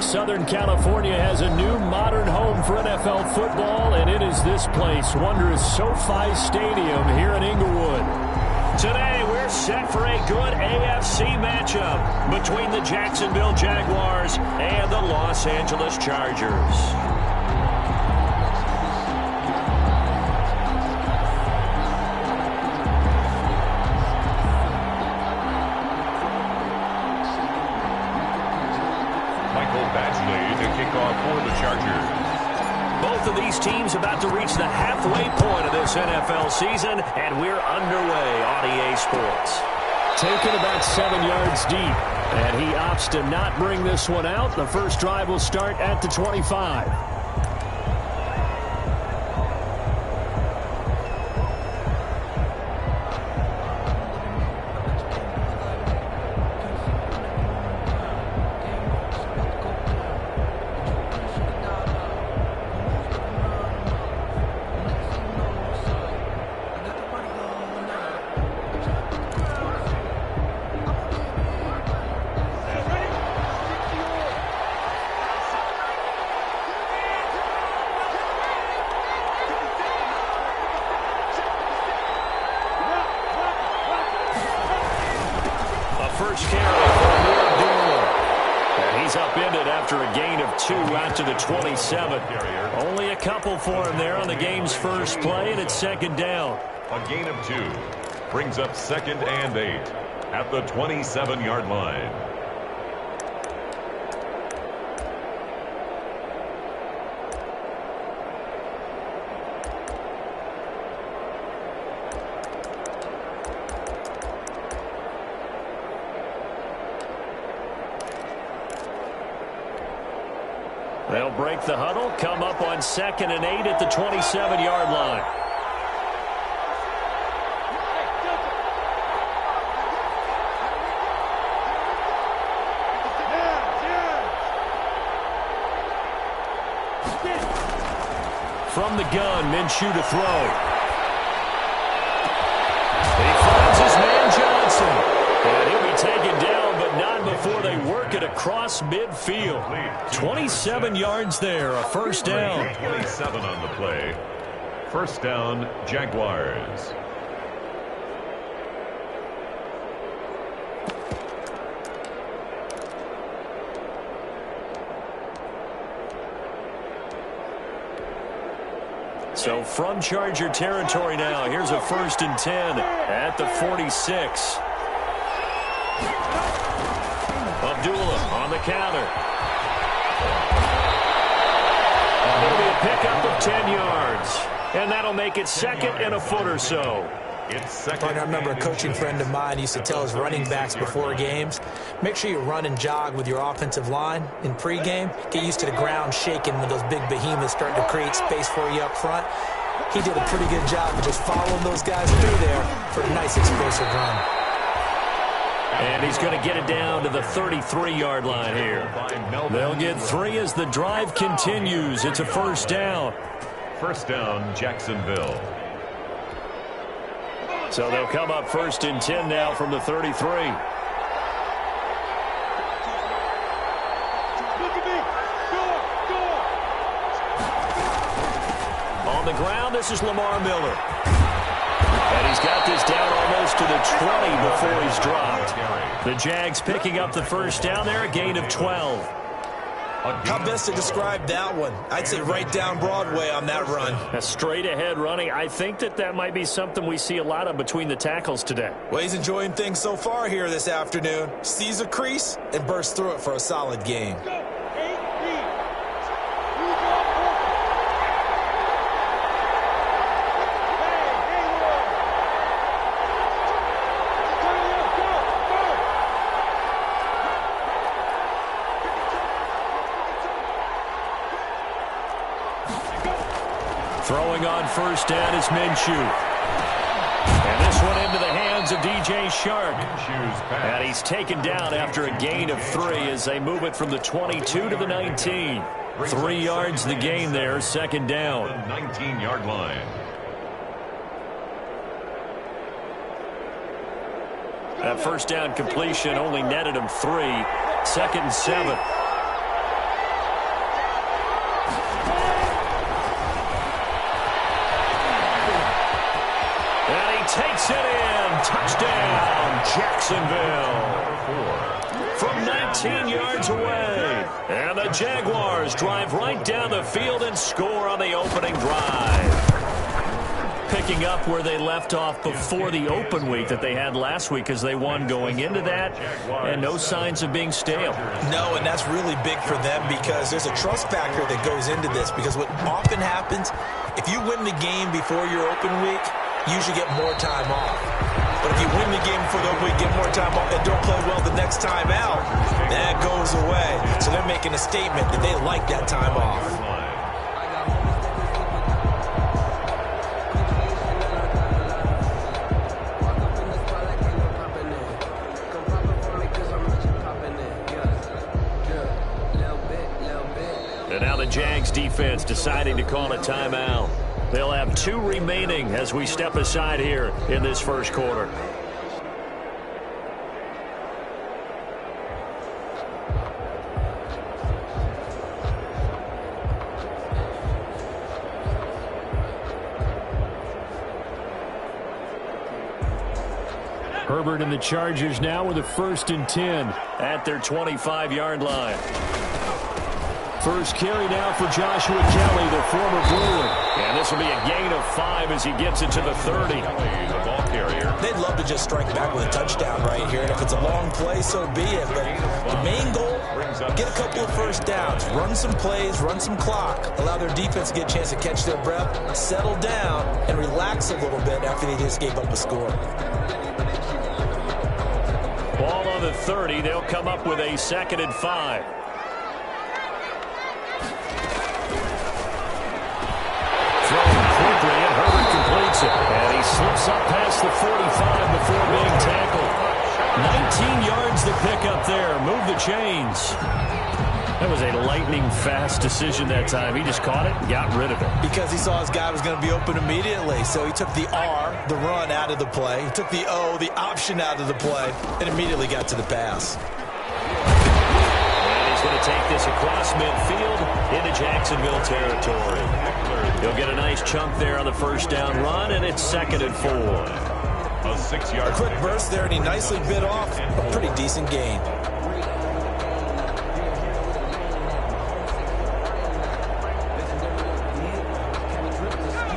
Southern California has a new modern home for NFL football, and it is this place, wondrous SoFi Stadium here in Inglewood. Today, we're set for a good AFC matchup between the Jacksonville Jaguars and the Los Angeles Chargers. For the Chargers. Both of these teams about to reach the halfway point of this NFL season, and we're underway on EA Sports. Taken about 7 yards deep, and he opts to not bring this one out. The first drive will start at the 25. First carry for Abdullah. And he's upended after a gain of 2 out to the 27. Only a couple for him there on the game's first play, and it's second down. A gain of 2 brings up 2nd and 8 at the 27-yard line. They'll break the huddle, come up on 2nd and 8 at the 27-yard line. From the gun, Minshew to throw. He finds his man Johnson. And he'll be taken down, but not before they work it across midfield. 27 yards there, a first down. 27 on the play. First down, Jaguars. So from Charger territory now, here's a 1st and 10 at the 46. Abdullah on the counter. It'll be a pickup of 10 yards. And that'll make it 2nd and a foot or so. I remember a coaching friend of mine used to tell his running backs before games, make sure you run and jog with your offensive line in pregame. Get used to the ground shaking when those big behemoths start to create space for you up front. He did a pretty good job of just following those guys through there for a nice explosive run. And he's going to get it down to the 33-yard line here. They'll get 3 as the drive continues. It's a first down. First down, Jacksonville. So they'll come up 1st and 10 now from the 33. On the ground, this is Lamar Miller. And he's got this down almost to the 20 before he's dropped. The Jags picking up the first down there, a gain of 12. How best to describe that one? I'd say right down Broadway on that run. A straight-ahead running. I think that might be something we see a lot of between the tackles today. Well, he's enjoying things so far here this afternoon. Sees a crease and bursts through it for a solid gain. Throwing on first down is Minshew. And this one into the hands of DJ Shark. And he's taken down after a gain of 3 as they move it from the 22 to the 19. 3 yards the gain there, second down. 19-yard line. That first down completion only netted him 3. 2nd and 7. touchdown, Jacksonville. From 19 yards away. And the Jaguars drive right down the field and score on the opening drive. Picking up where they left off before the open week that they had last week as they won going into that, and no signs of being stale. No, and that's really big for them because there's a trust factor that goes into this, because what often happens, if you win the game before your open week, you usually get more time off. But if you win the game before the open week, get more time off, and don't play well the next time out, that goes away. So they're making a statement that they like that time off. And now the Jags defense deciding to call a timeout. They'll have 2 remaining as we step aside here in this first quarter. Herbert and the Chargers now with a 1st and 10 at their 25-yard line. First carry now for Joshua Kelly, the former Bruin. And this will be a gain of 5 as he gets it to the 30. The ball carrier. They'd love to just strike back with a touchdown right here, and if it's a long play, so be it. But the main goal, get a couple of first downs, run some plays, run some clock, allow their defense to get a chance to catch their breath, settle down, and relax a little bit after they just gave up a score. Ball on the 30. They'll come up with a 2nd and 5. Quickly, and Herbert completes it. And he slips up past the 45 before being tackled. 19 yards to pick up there. Move the chains. That was a lightning-fast decision that time. He just caught it and got rid of it. Because he saw his guy was going to be open immediately. So he took the R, the run, out of the play. He took the O, the option, out of the play, and immediately got to the pass. And he's going to take this across midfield into Jacksonville territory. He'll get a nice chunk there on the first down run, and it's 2nd and 4. A 6-yard. A quick burst there, and he nicely bit off a pretty decent gain.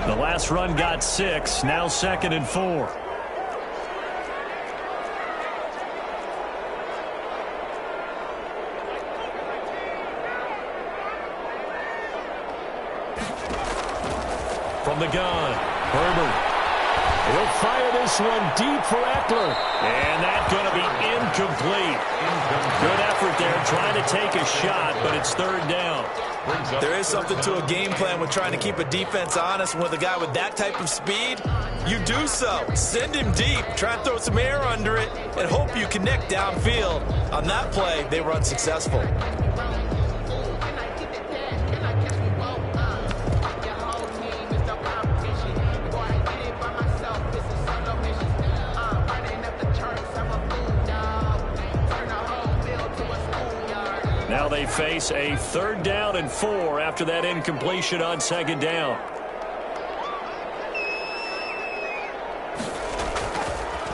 The last run got 6, now 2nd and 4. From the gun, Herbert. He'll fire this one deep for Eckler. And that's going to be incomplete. Good effort there trying to take a shot, but it's 3rd down. There is something to a game plan with trying to keep a defense honest. With a guy with that type of speed, you do so. Send him deep. Try and throw some air under it and hope you connect downfield. On that play, they were unsuccessful. Now they face a 3rd down and 4 after that incompletion on 2nd down.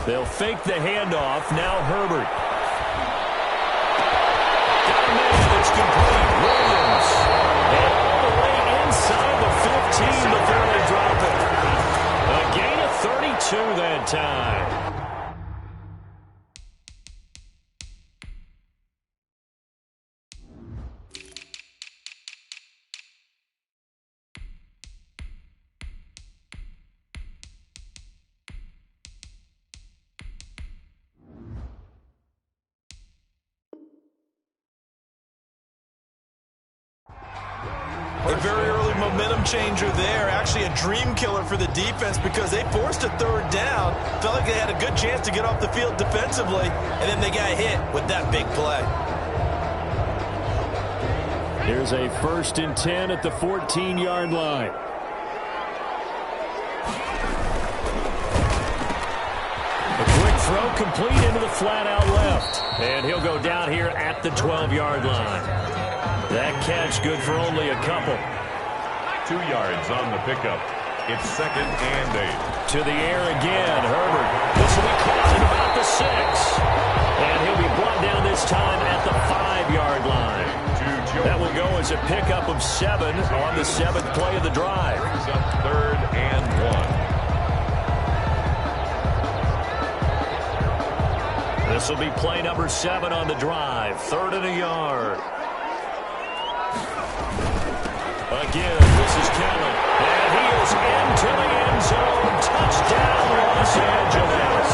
They'll fake the handoff. Now Herbert. Got a man. It's complete. Williams. And all the way inside the 15 before they drop it. A gain of 32 that time. A very early momentum changer there. Actually a dream killer for the defense because they forced a 3rd down. Felt like they had a good chance to get off the field defensively, and then they got hit with that big play. Here's a 1st and 10 at the 14-yard line. A quick throw complete into the flat out left. And he'll go down here at the 12-yard line. That catch good for only a couple. 2 yards on the pickup. It's 2nd and 8. To the air again. Herbert. This will be caught at about the 6. And he'll be brought down this time at the 5-yard line. That will go as a pickup of 7 on the 7th play of the drive. Brings up 3rd and 1. This will be play number 7 on the drive. 3rd and a yard. Again, this is Kelly. And he is into the end zone. Touchdown, Los Angeles.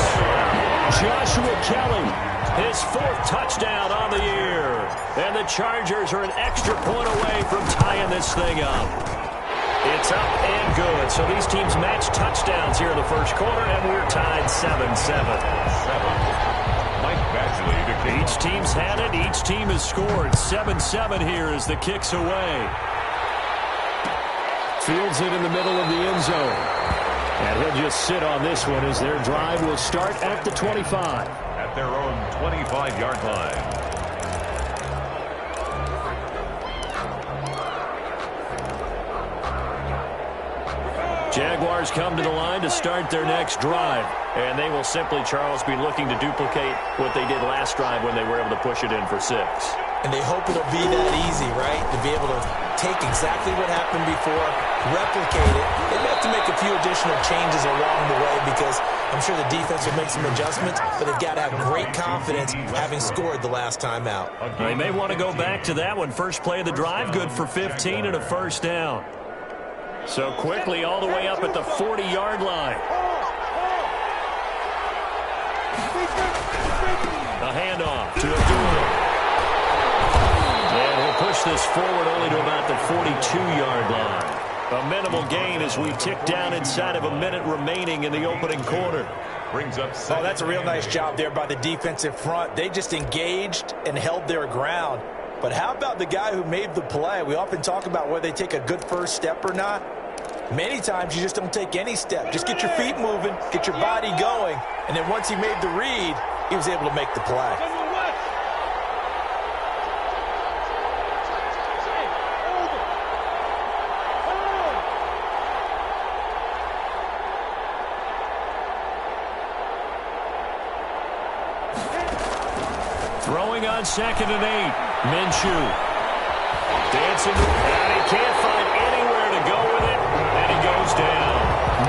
Joshua Kelly, his 4th touchdown on the year. And the Chargers are an extra point away from tying this thing up. It's up and good. So these teams match touchdowns here in the first quarter, and we're tied 7-7. Each team's had it. Each team has scored. 7-7 here as the kick's away. Fields it in the middle of the end zone. And he'll just sit on this one as their drive will start at the 25. At their own 25-yard line. Jaguars come to the line to start their next drive. And they will simply, Charles, be looking to duplicate what they did last drive when they were able to push it in for 6. And they hope it'll be that easy, right? To be able to take exactly what happened before, replicate it. They have to make a few additional changes along the way because I'm sure the defense will make some adjustments, but they've got to have great confidence having scored the last time out. They may want to go back to that one. First play of the drive, good for 15 and a first down. So quickly all the way up at the 40-yard line. A handoff to Abdullah. And he'll push this forward only to about the 42-yard line. A minimal gain as we tick down inside of a minute remaining in the opening quarter. Brings up 7. Oh, that's a real nice job there by the defensive front. They just engaged and held their ground. But how about the guy who made the play? We often talk about whether they take a good first step or not. Many times you just don't take any step. Just get your feet moving, get your body going, and then once he made the read, he was able to make the play. Throwing on 2nd and 8. Minshew. Dancing. And he can't find anywhere to go with it. And he goes down.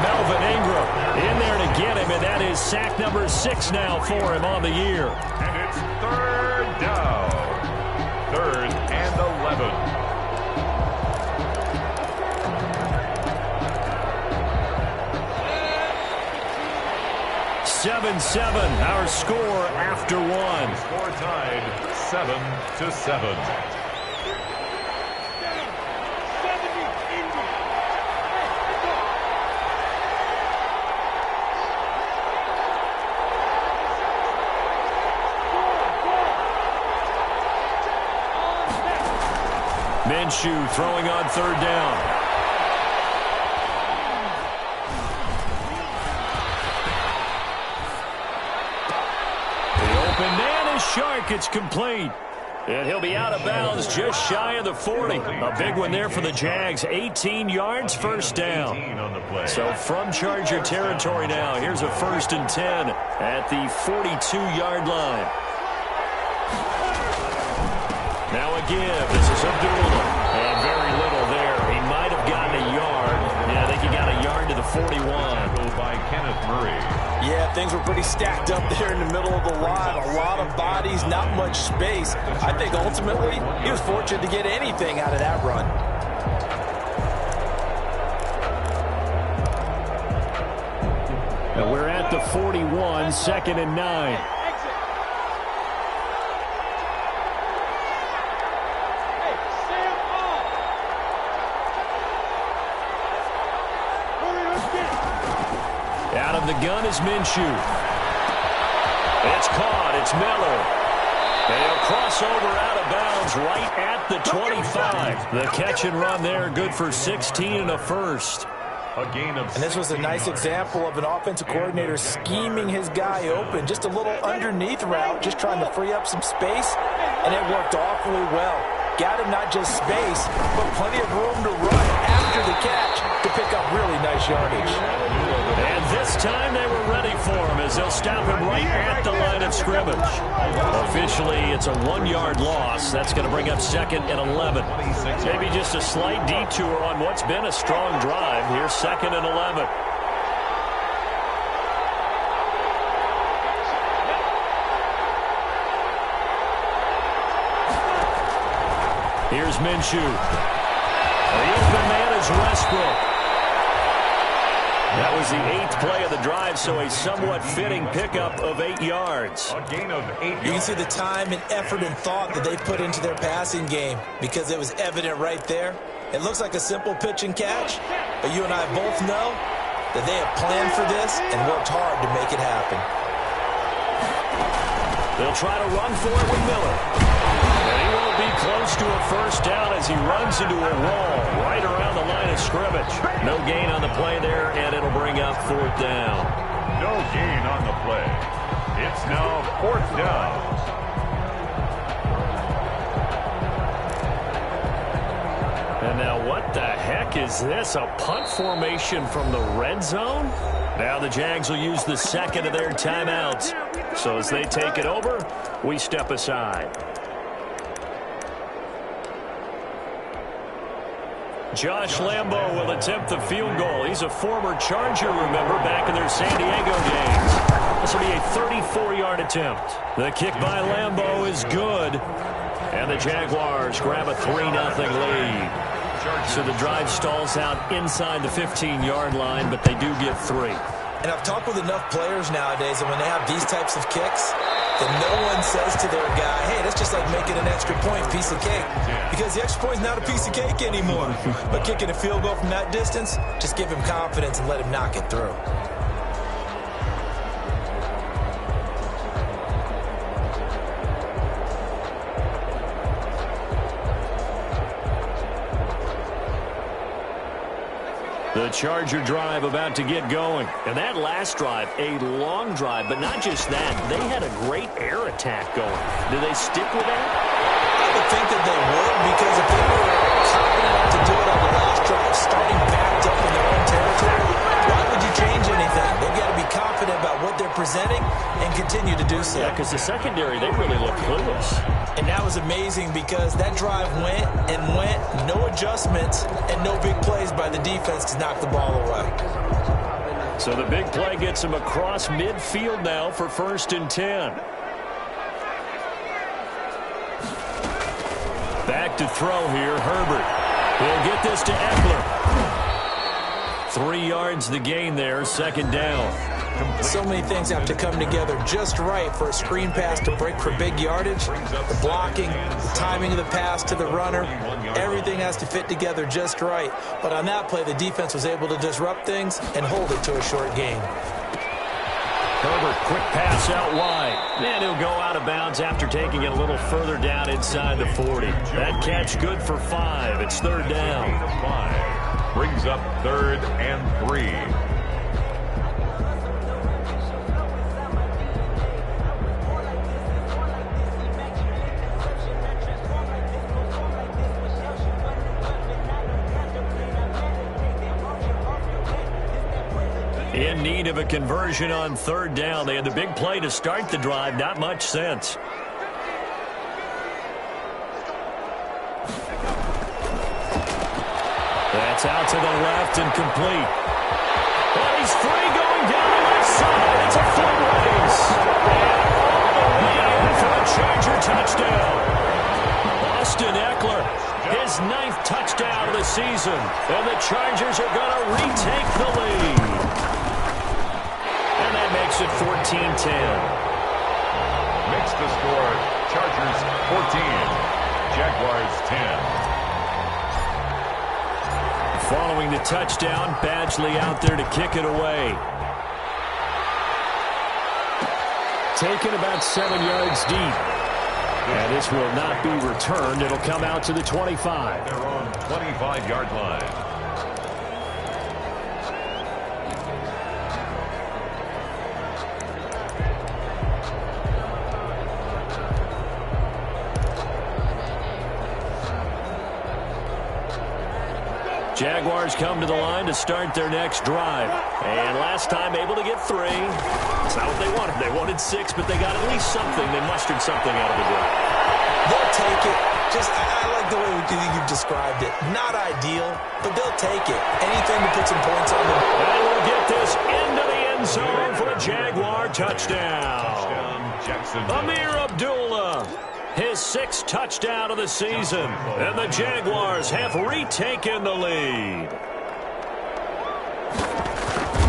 Melvin Ingram in there to get him. And that is sack number 6 now for him on the year. And it's 3rd down. 3rd and 11. Our score after 1. Score tied 7-7. Minshew throwing on 3rd down. Shark, it's complete. And he'll be out of bounds just shy of the 40. A big one there for the Jags. 18 yards, first down. So from Charger territory now, here's a 1st and 10 at the 42-yard line. Now again, this is Abdullah. And very little there. He might have gotten a yard. Yeah, I think he got a yard to the 41. By Kenneth Murray. Yeah, things were pretty stacked up there in the middle of the line. A lot of bodies, not much space. I think ultimately he was fortunate to get anything out of that run. And we're at the 41, 2nd and 9. Out of the gun is Minshew. It's caught. It's Miller. And he'll cross over out of bounds right at the 25. The catch and run there, good for 16 and a first. A gain of. And this was a nice example of an offensive coordinator scheming his guy open. Just a little underneath route, just trying to free up some space, and it worked awfully well. Got him not just space, but plenty of room to run after the catch to pick up really nice yardage. And this time they were ready for him as they'll stop him right at the line of scrimmage. Officially, it's a 1-yard loss. That's going to bring up 2nd and 11. Maybe just a slight detour on what's been a strong drive. Here's 2nd and 11. Here's Minshew. The open man is Westbrook. That was the 8th play of the drive, so a somewhat fitting pickup of 8 yards. A gain of 8 yards. You can see the time and effort and thought that they put into their passing game because it was evident right there. It looks like a simple pitch and catch, but you and I both know that they have planned for this and worked hard to make it happen. They'll try to run for it with Miller. And he won't be close to a first down as he runs into a wall right around the line of scrimmage. No gain on the play there, and it'll bring up 4th down. No gain on the play. It's now 4th down. And now what the heck is this? A punt formation from the red zone? Now the Jags will use the 2nd of their timeouts. So as they take it over, we step aside. Josh Lambo will attempt the field goal. He's a former Charger, remember, back in their San Diego days. This will be a 34-yard attempt. The kick by Lambo is good. And the Jaguars grab a 3-0 lead. So the drive stalls out inside the 15-yard line, but they do get 3. And I've talked with enough players nowadays, and when they have these types of kicks, then no one says to their guy, hey, that's just like making an extra point, piece of cake. Because the extra point is not a piece of cake anymore. But kicking a field goal from that distance, just give him confidence and let him knock it through. The Charger drive about to get going. And that last drive, a long drive, but not just that. They had a great air attack going. Do they stick with that? I would think that they would, because if they were confident enough to do it on the last drive, starting backed up in their own territory, why would you change anything? They've got to be confident about what they're presenting and continue to do so. Yeah, because the secondary, they really look clueless. And that was amazing because that drive went and went, no adjustments, and no big plays by the defense to knock the ball away. So the big play gets him across midfield now for 1st and 10. Back to throw here, Herbert. He'll get this to Eckler. 3 yards the gain there, 2nd down. So many things have to come together just right for a screen pass to break for big yardage. The blocking, the timing of the pass to the runner, everything has to fit together just right. But on that play, the defense was able to disrupt things and hold it to a short gain. Herbert, quick pass out wide. And he'll go out of bounds after taking it a little further down inside the 40. That catch good for 5. It's 3rd down. 5 brings up 3rd and 3. In need of a conversion on 3rd down. They had the big play to start the drive. Not much sense. That's out to the left and complete. And he's free going down the left side. It's a foot race. And all the way in for a Charger touchdown. Austin Eckler, his 9th touchdown of the season. And the Chargers are going to retake the lead. Makes it 14-10. Makes the score Chargers 14, Jaguars 10. Following the touchdown, Badgley out there to kick it away. Taken about 7 yards deep. And this will not be returned. It'll come out to the 25. They're on 25-yard line. Jaguars come to the line to start their next drive. And last time able to get 3. It's not what they wanted. They wanted 6, but they got at least something. They mustered something out of the drive. They'll take it. I like the way you've described it. Not ideal, but they'll take it. Anything to put some points on them. And we'll get this into the end zone for a Jaguar touchdown. Amir Abdullah, his 6th touchdown of the season. And the Jaguars have retaken the lead.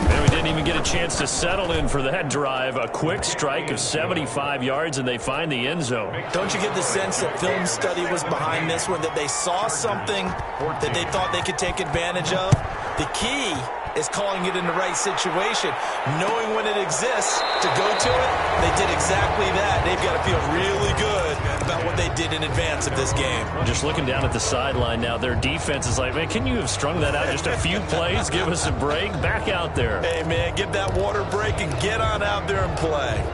And we didn't even get a chance to settle in for that drive. A quick strike of 75 yards, and they find the end zone. Don't you get the sense that film study was behind this one, that they saw something that they thought they could take advantage of? The key is calling it in the right situation, knowing when it exists to go to it. They did exactly that. They've got to feel really good about what they did in advance of this game. Just looking down at the sideline now, their defense is like, man, can you have strung that out just a few plays? Give us a break. Back out there. Hey, man, give that water break and get on out there and play.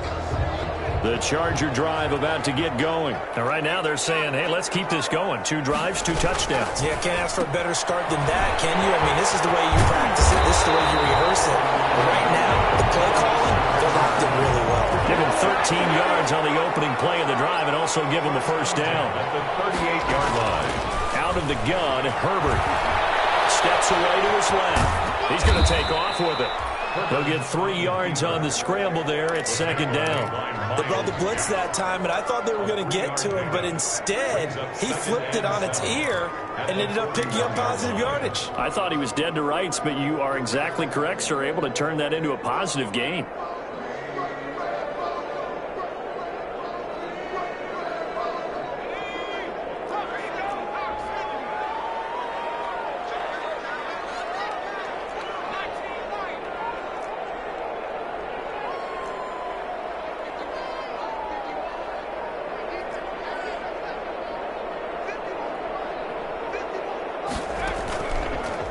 The Charger drive about to get going. And right now they're saying, hey, let's keep this going. 2 drives, 2 touchdowns. Yeah, can't ask for a better start than that, can you? I mean, this is the way you practice it. This is the way you rehearse it. But right now, the play calling, they're locked in really well. Give him 13 yards on the opening play of the drive and also give him a first down. At the 38-yard line. Out of the gun, Herbert steps away to his left. He's going to take off with it. They'll get 3 yards on the scramble there. It's 2nd down. They brought the blitz that time, and I thought they were going to get to him, but instead, he flipped it on its ear and ended up picking up positive yardage. I thought he was dead to rights, but you are exactly correct, sir. Able to turn that into a positive gain.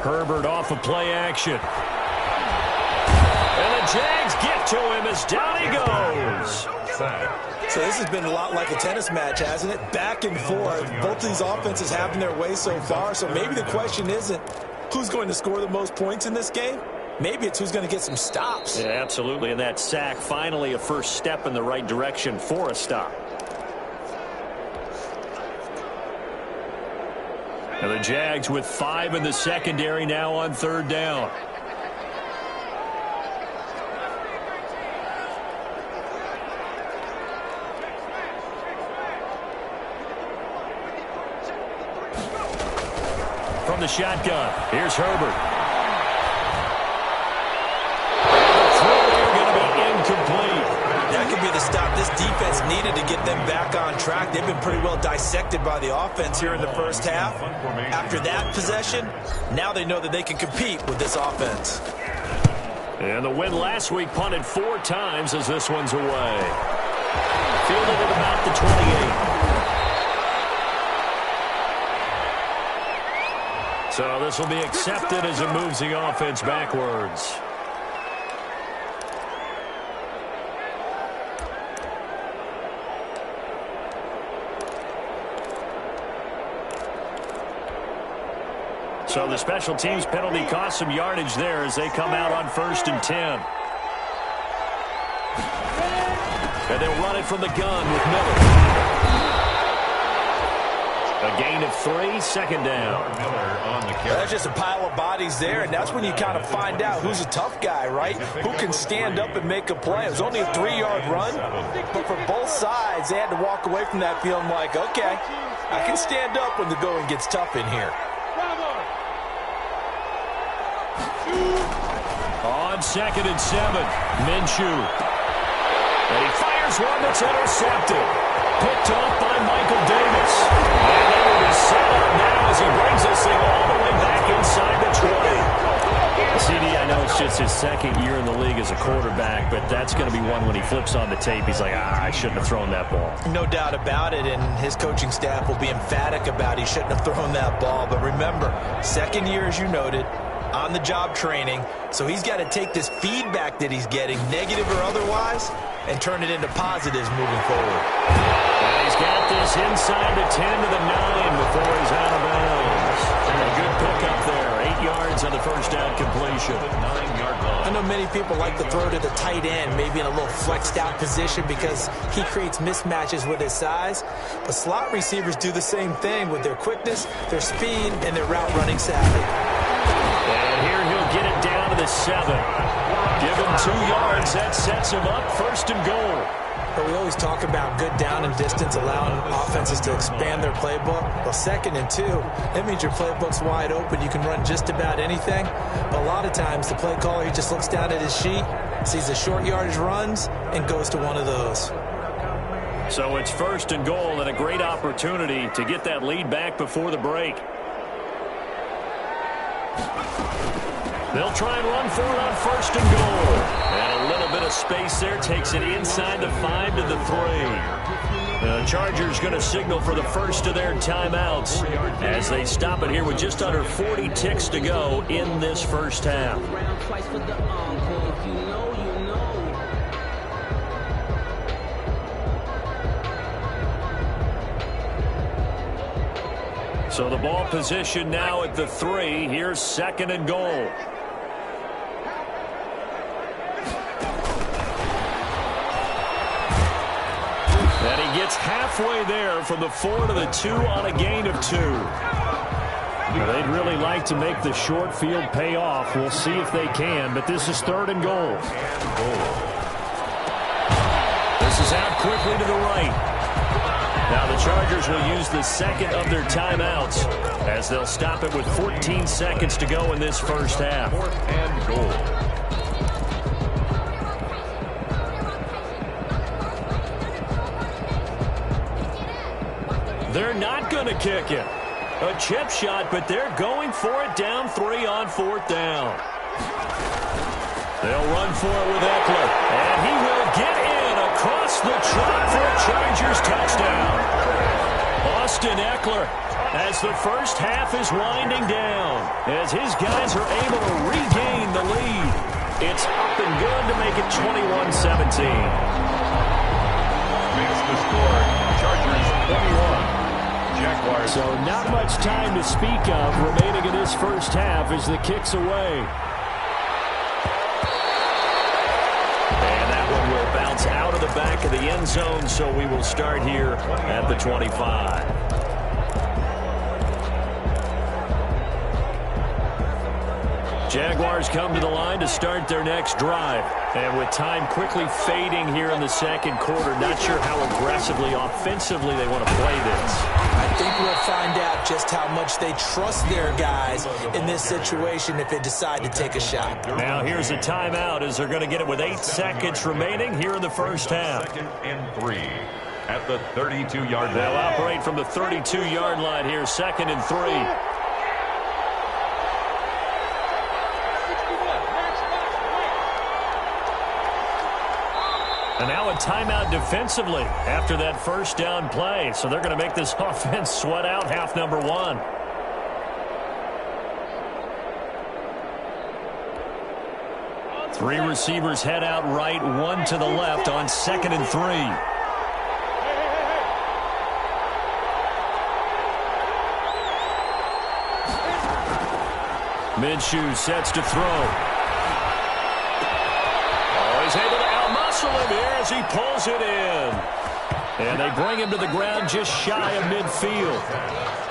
Herbert off of play action. And the Jags get to him as down he goes. So this has been a lot like a tennis match, hasn't it? Back and forth. Both these offenses having their way so far. So maybe the question isn't who's going to score the most points in this game. Maybe it's who's going to get some stops. Yeah, absolutely. And that sack, finally a first step in the right direction for a stop. And the Jags with 5 in the secondary now on 3rd down. From the shotgun, here's Herbert. Going to be incomplete. That could be the stop this defense needed to get them back on track. They've been pretty well dissected by the offense here in the first half. After that possession, now they know that they can compete with this offense. And the win last week punted 4 times as this one's away. Fielded at about the 28. So this will be accepted as it moves the offense backwards. So the special teams penalty cost some yardage there as they come out on 1st and 10. And they'll run it from the gun with Miller. A gain of 3, 2nd down. Miller on the carry. That's just a pile of bodies there, and that's when you kind of find out who's a tough guy, right? Who can stand up and make a play. It was only a 3-yard run, but for both sides, they had to walk away from that feeling like, okay, I can stand up when the going gets tough in here. On 2nd and 7, Minshew. And he fires one that's intercepted. Picked off by Michael Davis. And they will be set up now as he brings this thing all the way back inside the 20. CD, I know it's just his 2nd year in the league as a quarterback, but that's going to be one when he flips on the tape. He's like, I shouldn't have thrown that ball. No doubt about it, and his coaching staff will be emphatic about he shouldn't have thrown that ball. But remember, 2nd year, as you noted, on-the-job training, so he's got to take this feedback that he's getting, negative or otherwise, and turn it into positives moving forward. And he's got this inside the 10 to the 9 before he's out of bounds. And a good pickup there. 8 yards on the first down completion. 9-yard line. I know many people like to throw to the tight end, maybe in a little flexed out position because he creates mismatches with his size. But slot receivers do the same thing with their quickness, their speed, and their route running savvy. And here he'll get it down to the 7. Give him 2 yards. That sets him up 1st and goal. But we always talk about good down and distance, allowing offenses to expand their playbook. Well, 2nd and 2, that means your playbook's wide open. You can run just about anything. But a lot of times, the play caller, he just looks down at his sheet, sees the short yardage runs, and goes to one of those. So it's 1st and goal and a great opportunity to get that lead back before the break. They'll try and run for it on 1st and goal. And a little bit of space there takes it inside the 5 to the 3. The Chargers going to signal for the first of their timeouts as they stop it here with just under 40 ticks to go in this first half. So the ball position now at the 3. Here's 2nd and goal. And he gets halfway there from the 4 to the 2 on a gain of 2. They'd really like to make the short field pay off. We'll see if they can, but this is 3rd and goal. This is out quickly to the right. Now the Chargers will use the 2nd of their timeouts as they'll stop it with 14 seconds to go in this first half. 4th and goal. They're not going to kick it. A chip shot, but they're going for it down 3 on 4th down. They'll run for it with Eckler, and he will get in across the track for a Chargers touchdown. Austin Eckler, as the first half is winding down, as his guys are able to regain the lead. It's up and good to make it 21-17. Makes the score. Chargers 21. Jaguars. So not much time to speak of remaining in this first half as the kick's away. And that one will bounce out of the back of the end zone, so we will start here at the 25. Jaguars come to the line to start their next drive. And with time quickly fading here in the 2nd quarter, not sure how aggressively, offensively they want to play this. I think we'll find out just how much they trust their guys in this situation if they decide to take a shot. Now here's a timeout as they're going to get it with 8 seconds remaining here in the first half. 2nd and 3 at the 32-yard line. They'll operate from the 32-yard line here, 2nd and 3. And now a timeout defensively after that first down play. So they're going to make this offense sweat out half number 1. Three receivers head out right, 1 to the left on 2nd and 3. Minshew sets to throw. Oh, he's able to outmuscle him here as he pulls it in. And they bring him to the ground just shy of midfield.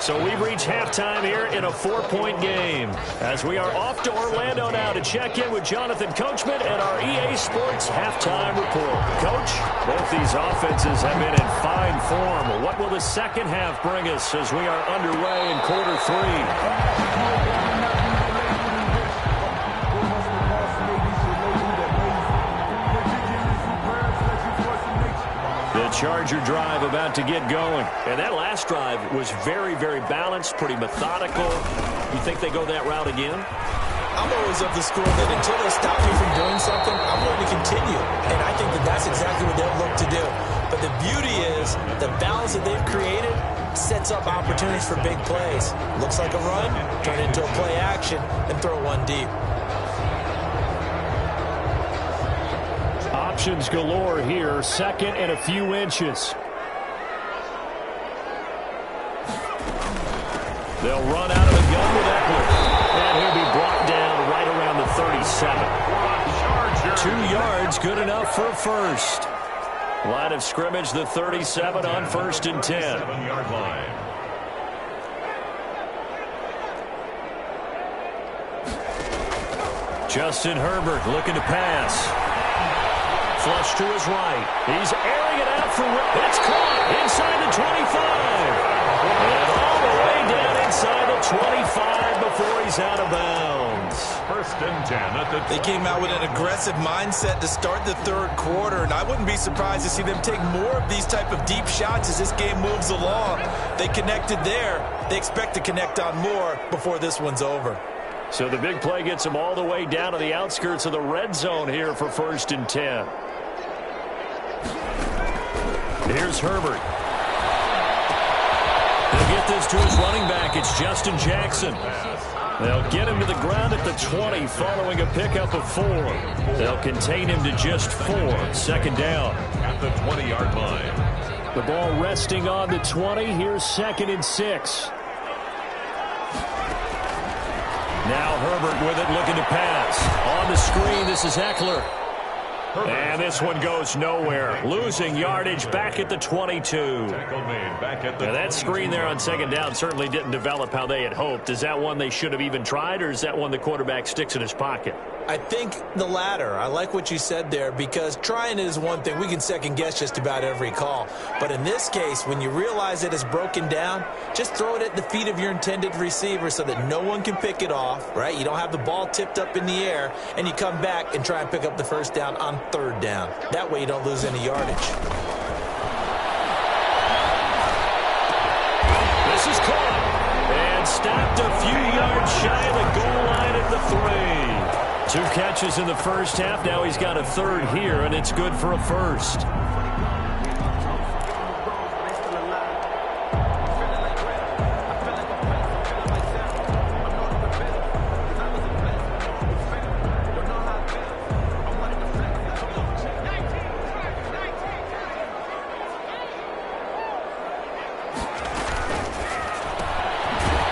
So we've reached halftime here in a 4-point game. As we are off to Orlando now to check in with Jonathan Coachman and our EA Sports halftime report. Coach, both these offenses have been in fine form. What will the second half bring us as we are underway in quarter 3? Charger drive about to get going. And that last drive was very, very balanced, pretty methodical. You think they go that route again? I'm always of the school that until they stop me from doing something, I'm going to continue. And I think that that's exactly what they'll look to do. But the beauty is the balance that they've created sets up opportunities for big plays. Looks like a run, turn it into a play action, and throw one deep. Options galore here, 2nd and a few inches. They'll run out of the gun with Eckler. And 7. 2 yards, good enough for a first. Line of scrimmage, the 37 on 1st and 10. 7-yard line. Justin Herbert looking to pass. Flush to his right. He's airing it out for it's caught inside the 25. And all the way down inside the 25 before he's out of bounds. 1st and 10 at the... They came out with an aggressive mindset to start the 3rd quarter, and I wouldn't be surprised to see them take more of these type of deep shots as this game moves along. They connected there. They expect to connect on more before this one's over. So the big play gets them all the way down to the outskirts of the red zone here for 1st and 10. Here's Herbert. He'll get this to his running back. It's Justin Jackson. They'll get him to the ground at the 20 following a pickup of 4. They'll contain him to just 4. 2nd down. At the 20-yard line. The ball resting on the 20. Here's 2nd and 6. Now Herbert with it, looking to pass. On the screen, this is Eckler. And this one goes nowhere. Losing yardage back at the 22. Now that screen there on 2nd down certainly didn't develop how they had hoped. Is that one they should have even tried, or is that one the quarterback sticks in his pocket? I think the latter. I like what you said there, because trying it is one thing. We can second guess just about every call. But in this case, when you realize it is broken down, just throw it at the feet of your intended receiver so that no one can pick it off, right? You don't have the ball tipped up in the air, and you come back and try and pick up the 1st down on 3rd down. That way you don't lose any yardage. This is caught and stopped a few yards shy of the goal line at the 3. 2 catches in the 1st half. Now he's got a 3rd here, and it's good for a 1st.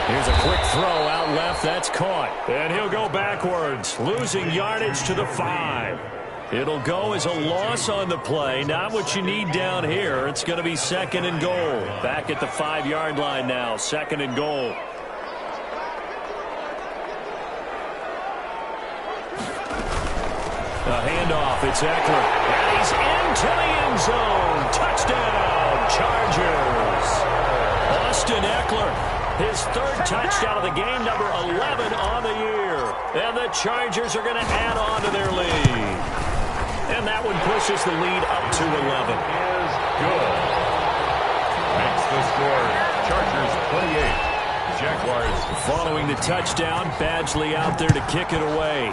Here's a quick throw out left. That's caught. And he'll go backwards, losing yardage to the 5. It'll go as a loss on the play. Not what you need down here. It's going to be 2nd and goal. Back at the 5-yard line now. 2nd and goal. A handoff. It's Eckler. And he's into the end zone. Touchdown, Chargers. Austin Eckler. His 3rd touchdown of the game, number 11 on the year. And the Chargers are going to add on to their lead. And that one pushes the lead up to 11. Is good. Makes the score. Chargers 28. Jaguars. Following the touchdown, Badgley out there to kick it away.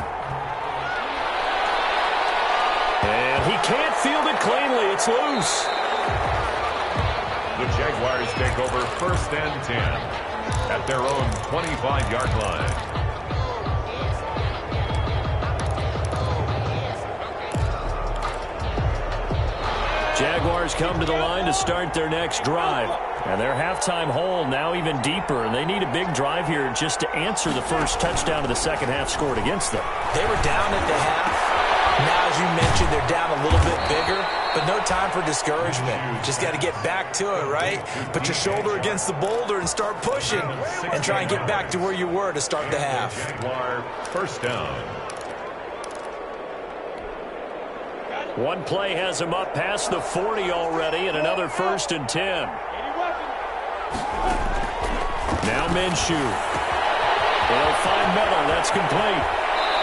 And he can't field it cleanly. It's loose. The Jaguars take over 1st and 10. At their own 25-yard line. Jaguars come to the line to start their next drive. And their halftime hole now even deeper. And they need a big drive here just to answer the 1st touchdown of the 2nd half scored against them. They were down at the half. Now, as you mentioned, they're down a little bit bigger, but no time for discouragement. Just got to get back to it, right? Put your shoulder against the boulder and start pushing and try and get back to where you were to start the half. Jaguar 1st down. One play has him up past the 40 already, and another 1st and 10. Now Minshew. They'll find Miller. That's complete.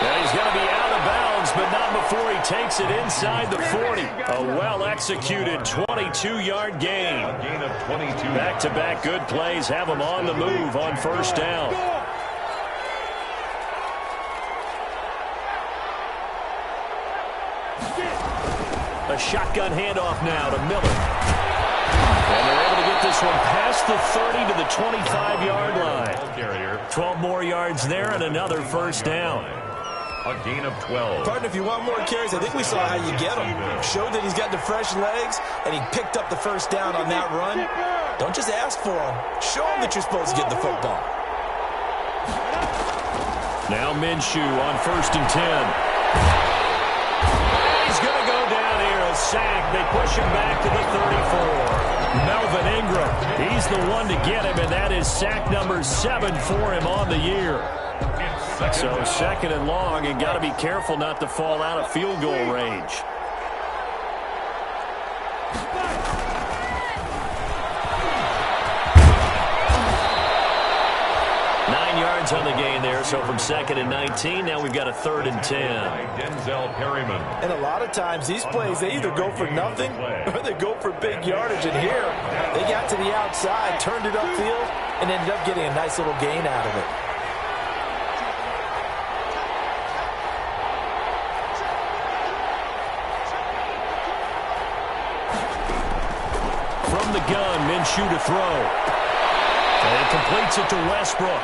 And he's going to be out of bounds, but not before he takes it inside the 40. A well-executed 22-yard gain. A gain of 22. Back-to-back good plays have him on the move on 1st down. A shotgun handoff now to Miller. And they're able to get this one past the 30 to the 25-yard line. 12 more yards there and another 1st down. A gain of 12. Partner, if you want more carries, I think we saw how you get him. Showed that he's got the fresh legs, and he picked up the 1st down on that run. Don't just ask for him. Show him that you're supposed to get the football. Now Minshew on 1st and 10. He's going to go down here, a sack. They push him back to the 34. Melvin Ingram, he's the one to get him, and that is sack number 7 for him on the year. So 2nd and long, and got to be careful not to fall out of field goal range. 9 yards on the gain there, so from 2nd and 19, now we've got a 3rd and 10. Denzel Perryman. And a lot of times these plays, they either go for nothing or they go for big yardage. And here, they got to the outside, turned it upfield, and ended up getting a nice little gain out of it. From the gun, Minshew to throw. And completes it to Westbrook.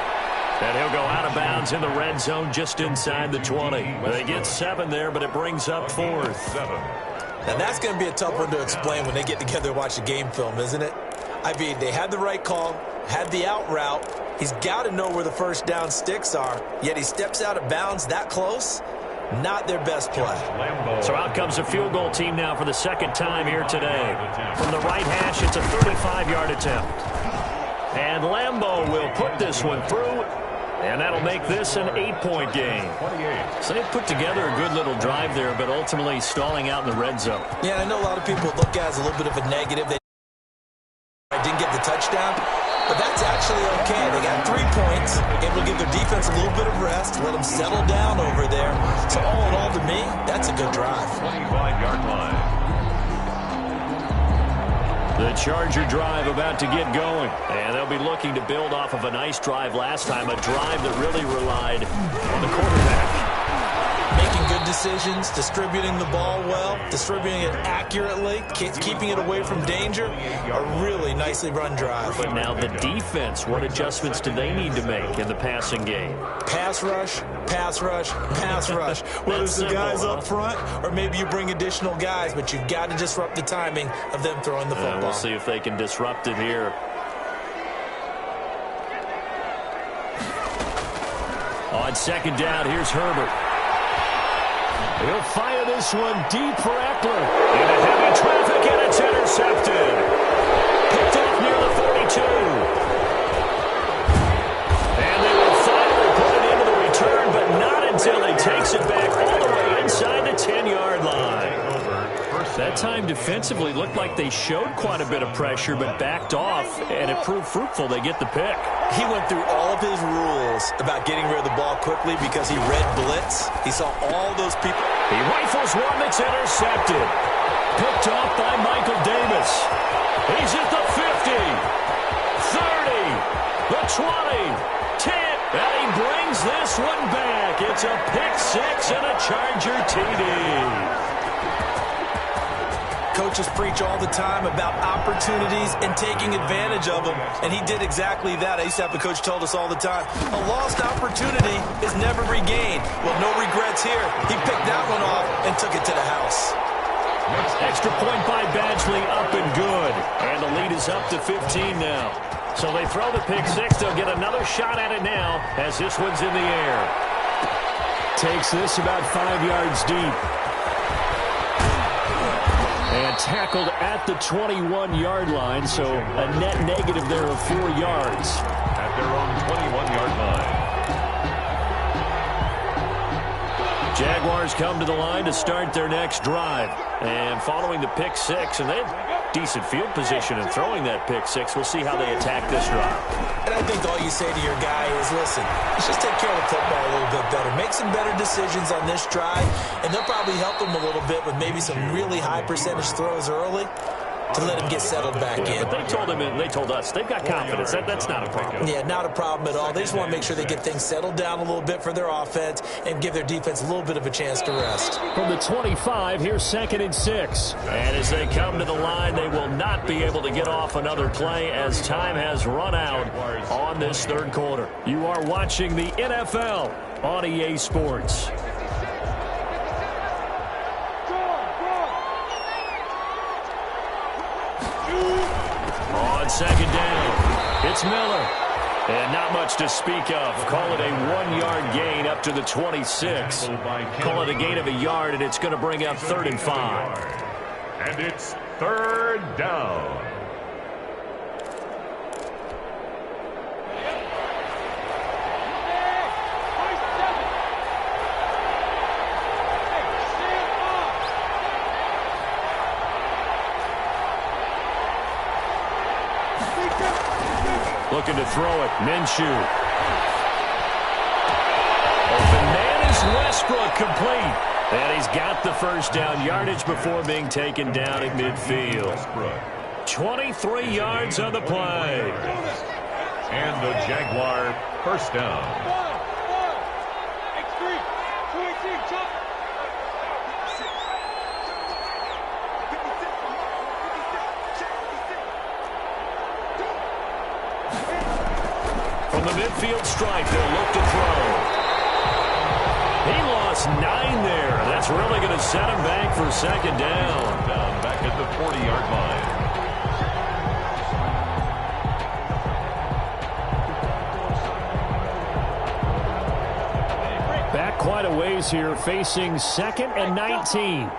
And he'll go out of bounds in the red zone just inside the 20. They get 7 there, but it brings up 4th. Now that's going to be a tough one to explain when they get together and watch the game film, isn't it? I mean, they had the right call, had the out route. He's got to know where the first down sticks are, yet he steps out of bounds that close. Not their best play. So out comes a field goal team now for the 2nd time here today. From the right hash, it's a 35-yard attempt. And Lambeau will put this one through, and that'll make this an 8-point game. So they've put together a good little drive there, but ultimately stalling out in the red zone. Yeah, I know a lot of people look at it as a little bit of a negative. They didn't get the touchdown, but that's actually okay. They got 3 points, able to give their defense a little bit of rest, let them settle down over there. So all in all, to me, that's a good drive. 25-yard line. The Charger drive about to get going, and they'll be looking to build off of a nice drive last time, a drive that really relied on the quarterback. Making good decisions, distributing the ball well, distributing it accurately, keeping it away from danger. A really nicely run drive. But now the defense, what adjustments do they need to make in the passing game? Pass rush, pass rush, pass rush. Whether it's the guys up front or maybe you bring additional guys, but you've got to disrupt the timing of them throwing the football. We'll see if they can disrupt it here. On 2nd down, here's Herbert. He'll fire this one deep for Eckler. Into heavy traffic, and it's intercepted. Picked off near the 42. And they will finally put it into the return, but not until he takes it back all the way inside the 10-yard line. That time defensively looked like they showed quite a bit of pressure, but backed off, and it proved fruitful. They get the pick. He went through all of his rules about getting rid of the ball quickly because he read blitz. He saw all those people. He rifles one that's intercepted. Picked off by Michael Davis. He's at the 50, 30, the 20, 10, and he brings this one back. It's a pick 6 and a Charger TD. Coaches preach all the time about opportunities and taking advantage of them, and he did exactly that. I used to have a coach told us all the time, a lost opportunity is never regained. Well, no regrets here. He picked that one off and took it to the house. Extra point by Badgley, up and good. And the lead is up to 15 now. So they throw the pick 6. They'll get another shot at it now as this one's in the air. Takes this about 5 yards deep. And tackled at the 21-yard line, so a net negative there of 4 yards. At their own 21-yard line. Jaguars come to the line to start their next drive. And following the pick 6, and they had decent field position in throwing that pick 6. We'll see how they attack this drive. And I think all you say to your guy is, listen, let's just take care of the football a little bit better. Make some better decisions on this drive, and they'll probably help him a little bit with maybe some really high percentage throws early to let him get settled back in. But they told him, and they told us, they've got confidence. That's not a problem. Yeah, not a problem at all. They just want to make sure they get things settled down a little bit for their offense and give their defense a little bit of a chance to rest. From the 25, here's 2nd and 6. And as they come to the line, they will not be able to get off another play as time has run out on this 3rd quarter. You are watching the NFL on EA Sports. On 2nd down, it's Miller. And not much to speak of. Call it a 1-yard gain up to the 26. Call it a gain of a yard, and it's going to bring up 3rd and 5. And it's 3rd down. Looking to throw it. Minshew. Open man is Westbrook, complete. And he's got the first down yardage before being taken down at midfield. 23 yards on the play. And the Jaguar first down. From the midfield stripe, they'll look to throw. He lost 9 there. That's really going to set him back for 2nd down. Back at the 40-yard line. Back quite a ways here, facing 2nd and 19.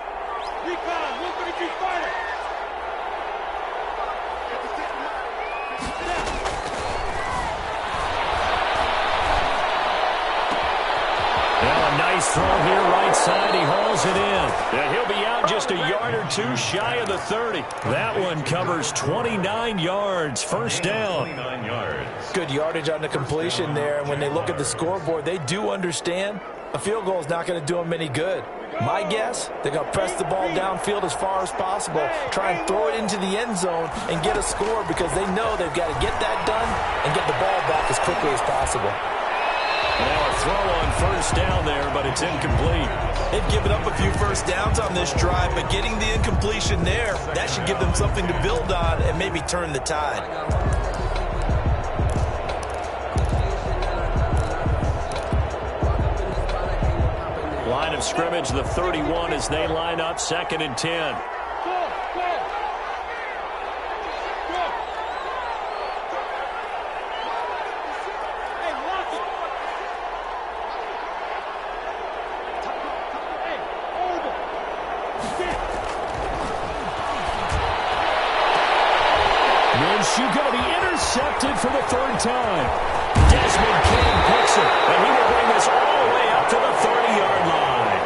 Throw here right side. He hauls it in. And he'll be out just a yard or 2 shy of the 30. That one covers 29 yards. First down. 29 yards. Good yardage on the completion there. And when they look at the scoreboard, they do understand a field goal is not going to do them any good. My guess, they're going to press the ball downfield as far as possible, try and throw it into the end zone and get a score because they know they've got to get that done and get the ball back as quickly as possible. Now a throw on first down there, but it's incomplete. They've given up a few first downs on this drive, but getting the incompletion there, that should give them something to build on and maybe turn the tide. Line of scrimmage, the 31 as they line up, 2nd and 10. Minshew going to be intercepted for the 3rd time. Desmond King picks it, and he will bring this all the way up to the 30-yard line.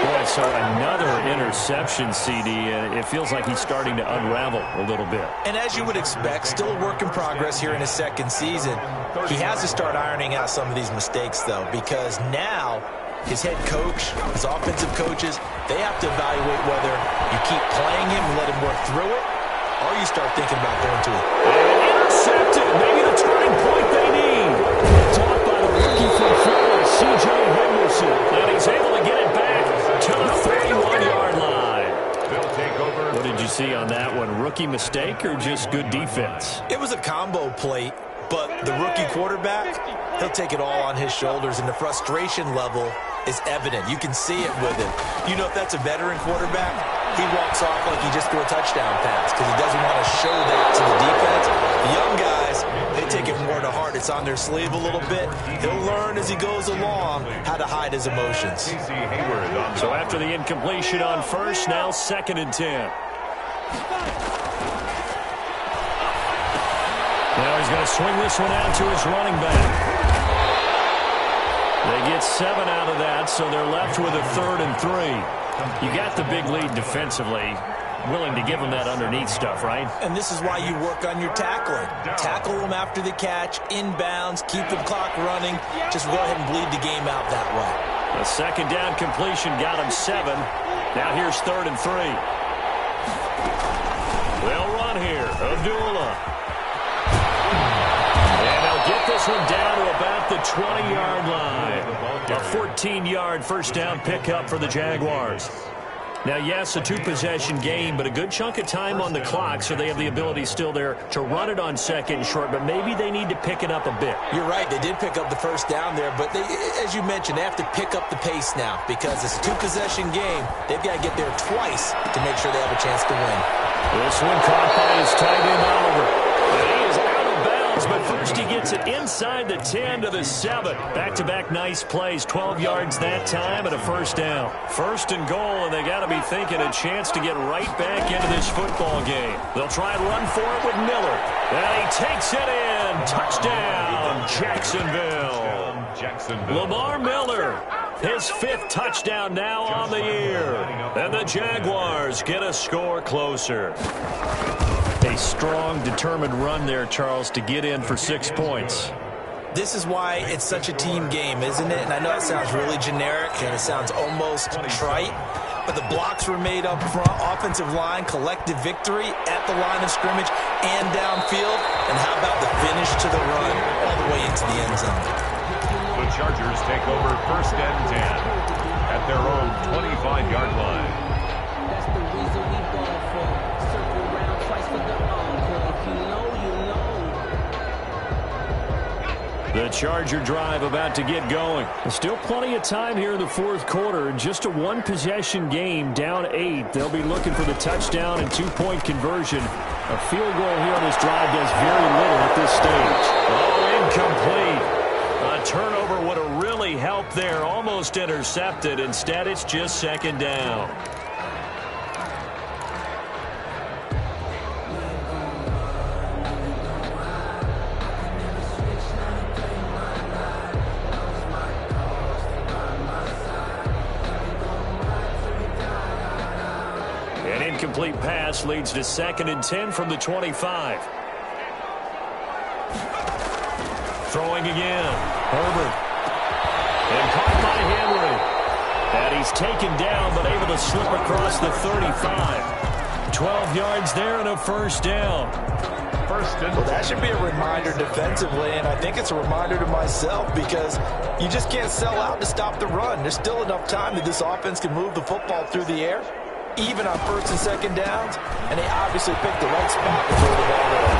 Boy, so another interception, CD, and it feels like he's starting to unravel a little bit. And as you would expect, still a work in progress here in his 2nd season. He has to start ironing out some of these mistakes, though, because now his head coach, his offensive coaches, they have to evaluate whether you keep playing him and let him work through it, or you start thinking about going to it. Intercepted. Maybe the turning point they need. Taught by the rookie from Florida, C.J. Henderson. And he's able to get it back to the 31-yard line. They'll take over. What did you see on that one? Rookie mistake or just good defense? It was a combo plate, but the rookie quarterback, he'll take it all on his shoulders, and the frustration level is evident. You can see it with him. You know, if that's a veteran quarterback, he walks off like he just threw a touchdown pass because he doesn't want to show that to the defense. The young guys, they take it more to heart. It's on their sleeve a little bit. He'll learn as he goes along how to hide his emotions. So after the incompletion on first, now 2nd and 10. Now he's going to swing this one out to his running back. They get 7 out of that, so they're left with a 3rd and 3. You got the big lead defensively. Willing to give them that underneath stuff, right? And this is why you work on your tackling. Tackle them after the catch, inbounds, keep the clock running. Just go ahead and bleed the game out that way. The 2nd down completion got him 7. Now here's 3rd and 3. They'll run here. Abdullah. Get this one down to about the 20-yard line. A 14-yard first down pickup for the Jaguars. Now, yes, a 2-possession game, but a good chunk of time on the clock, so they have the ability still there to run it on 2nd and short, but maybe they need to pick it up a bit. You're right. They did pick up the first down there, but they, as you mentioned, they have to pick up the pace now because it's a 2-possession game. They've got to get there twice to make sure they have a chance to win. This one caught by his tight end, Oliver. And he is out of bounds, but first he gets it inside the 10 to the 7. Back-to-back nice plays, 12 yards that time and a first down. First and goal, and they got to be thinking a chance to get right back into this football game. They'll try and run for it with Miller. And he takes it in. Touchdown, Jacksonville. Lamar Miller, his 5th touchdown now on the year. And the Jaguars get a score closer. A strong, determined run there, Charles, to get in for 6 points. This is why it's such a team game, isn't it? And I know it sounds really generic and it sounds almost trite, but the blocks were made up front, offensive line, collective victory at the line of scrimmage and downfield. And how about the finish to the run all the way into the end zone? The Chargers take over 1st and 10 at their own 25-yard line. That's the reason we ball for. Circle around twice for the encore. If you know, you know. The Charger drive about to get going. There's still plenty of time here in the 4th quarter. Just a one-possession game, down 8. They'll be looking for the touchdown and 2-point conversion. A field goal here on this drive does very little at this stage. Oh, incomplete. A turnover would have really helped there. Almost intercepted. Instead, it's just 2nd down. An incomplete pass leads to 2nd and 10 from the 25. Throwing again. Herbert. And caught by Henry. And he's taken down, but able to slip across the 35. 12 yards there and a first down. Well, that should be a reminder defensively, and I think it's a reminder to myself because you just can't sell out to stop the run. There's still enough time that this offense can move the football through the air, even on 1st and 2nd downs, and they obviously picked the right spot to throw the ball there.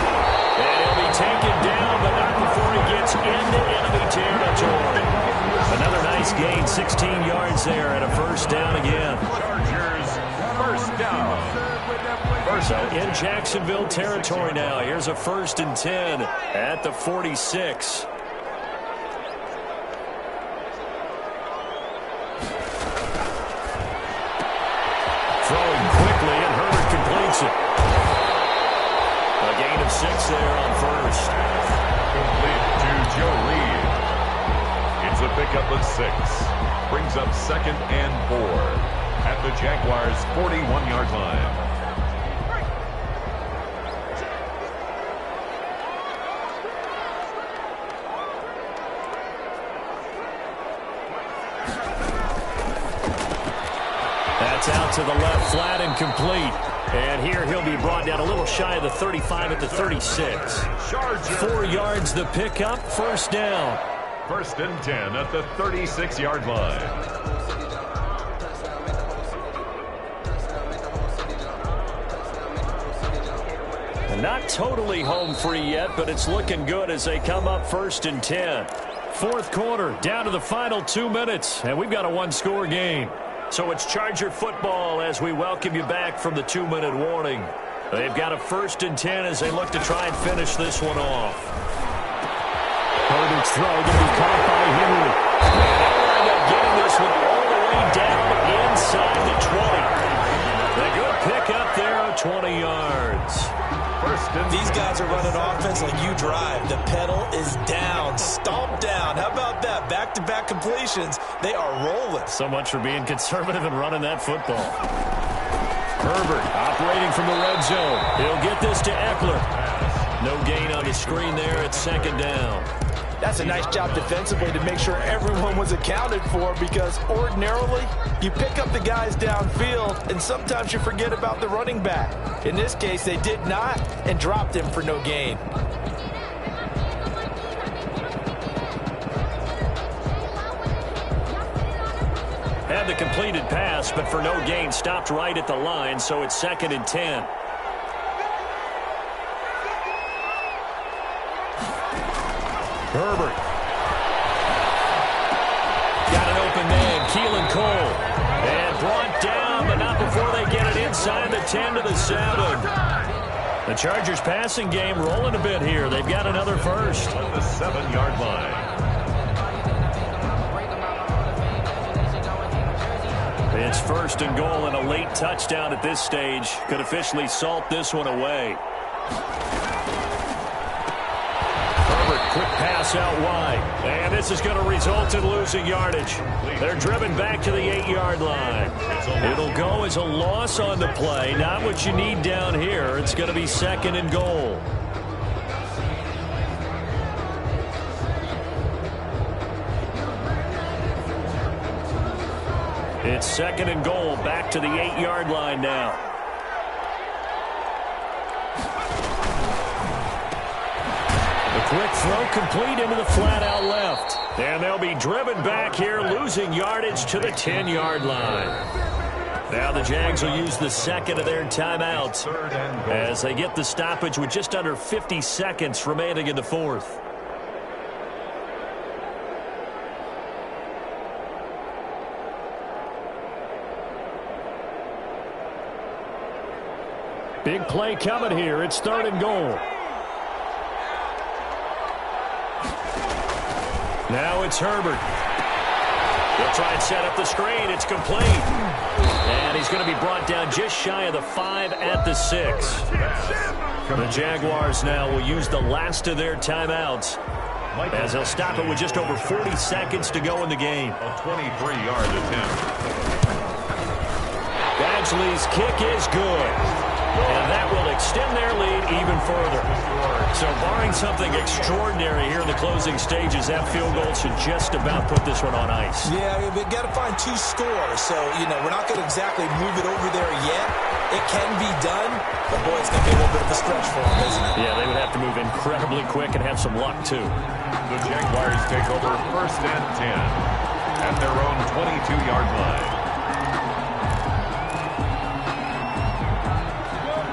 And he'll be taken down, but not before he gets into enemy territory. Another nice gain, 16 yards there, and a first down again. Chargers, first down. So in Jacksonville territory now. Here's a 1st and 10 at the 46. Throwing quickly, and Herbert completes it. A gain of 6 there on first. Complete to Joe Reed. It's a pickup of 6. Brings up 2nd and 4 at the Jaguars' 41-yard line. That's out to the left, flat and complete. And here he'll be brought down a little shy of the 35 at the 36. 4 yards the pickup, first down. 1st and 10 at the 36-yard line. Not totally home free yet, but it's looking good as they come up 1st and 10. 4th quarter, down to the final 2 minutes, and we've got a one-score game. So it's Charger football as we welcome you back from the 2-minute warning. They've got a 1st and 10 as they look to try and finish this one off. Herbert's throw going to be caught by Henry. And they'll wind up getting this one all the way down inside the 20. A good pickup there of 20 yards. These guys are running offense like you drive. The pedal is down, stomp down. How about that? Back-to-back completions. They are rolling. So much for being conservative and running that football. Herbert operating from the red zone. He'll get this to Eckler. No gain on the screen there at 2nd down. That's a nice job defensively to make sure everyone was accounted for because ordinarily you pick up the guys downfield and sometimes you forget about the running back. In this case, they did not and dropped him for no gain. Had the completed pass, but for no gain, stopped right at the line, so it's 2nd and 10. Herbert. Got an open man, Keelan Cole. And brought down, but not before they get it inside the 10 to the 7. The Chargers passing game rolling a bit here. They've got another first. On the 7-yard line. It's first and goal, and a late touchdown at this stage could officially salt this one away. Quick pass out wide. And this is going to result in losing yardage. They're driven back to the 8-yard line. It'll go as a loss on the play. Not what you need down here. It's going to be second and goal. It's second and goal, back to the 8-yard line now. Quick throw complete into the flat out left. And they'll be driven back here, losing yardage to the 10-yard line. Now the Jags will use the second of their timeouts as they get the stoppage with just under 50 seconds remaining in the fourth. Big play coming here. It's third and goal. Now it's Herbert. He'll try and set up the screen. It's complete. And he's going to be brought down just shy of the 5 at the 6. The Jaguars now will use the last of their timeouts as they'll stop it with just over 40 seconds to go in the game. A 23-yard attempt. Badgley's kick is good. And that will extend their lead even further. So barring something extraordinary here in the closing stages, that field goal should just about put this one on ice. Yeah, we've got to find 2 scores. So, we're not going to exactly move it over there yet. It can be done, but boy, it's going to be a little bit of a stretch for them, isn't it? Yeah, they would have to move incredibly quick and have some luck, too. The Jaguars take over first and 10 at their own 22-yard line.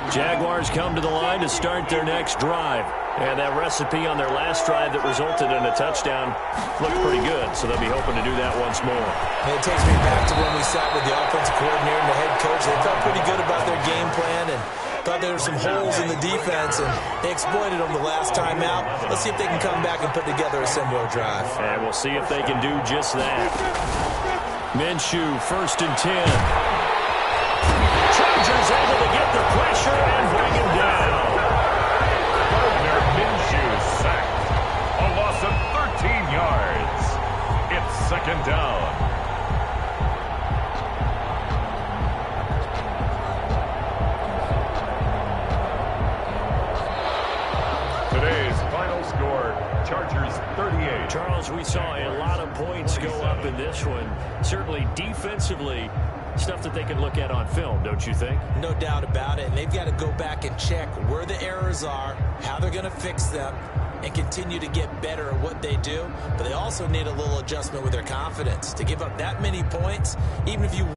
Jaguars come to the line to start their next drive. And that recipe on their last drive that resulted in a touchdown looked pretty good, so they'll be hoping to do that once more. It takes me back to when we sat with the offensive coordinator and the head coach. They felt pretty good about their game plan and thought there were some holes in the defense, and they exploited them the last time out. Let's see if they can come back and put together a similar drive. And we'll see if they can do just that. Minshew, first and 10. Chargers able to get the pressure and bring him down. Gardner Minshew sacked. A loss of 13 yards. It's second down. Today's final score, Chargers 38. Charles, we saw a lot of points go up in this one. Certainly defensively, stuff that they can look at on film, don't you think? No doubt about it. And they've got to go back and check where the errors are, how they're going to fix them, and continue to get better at what they do. But they also need a little adjustment with their confidence. To give up that many points, even if you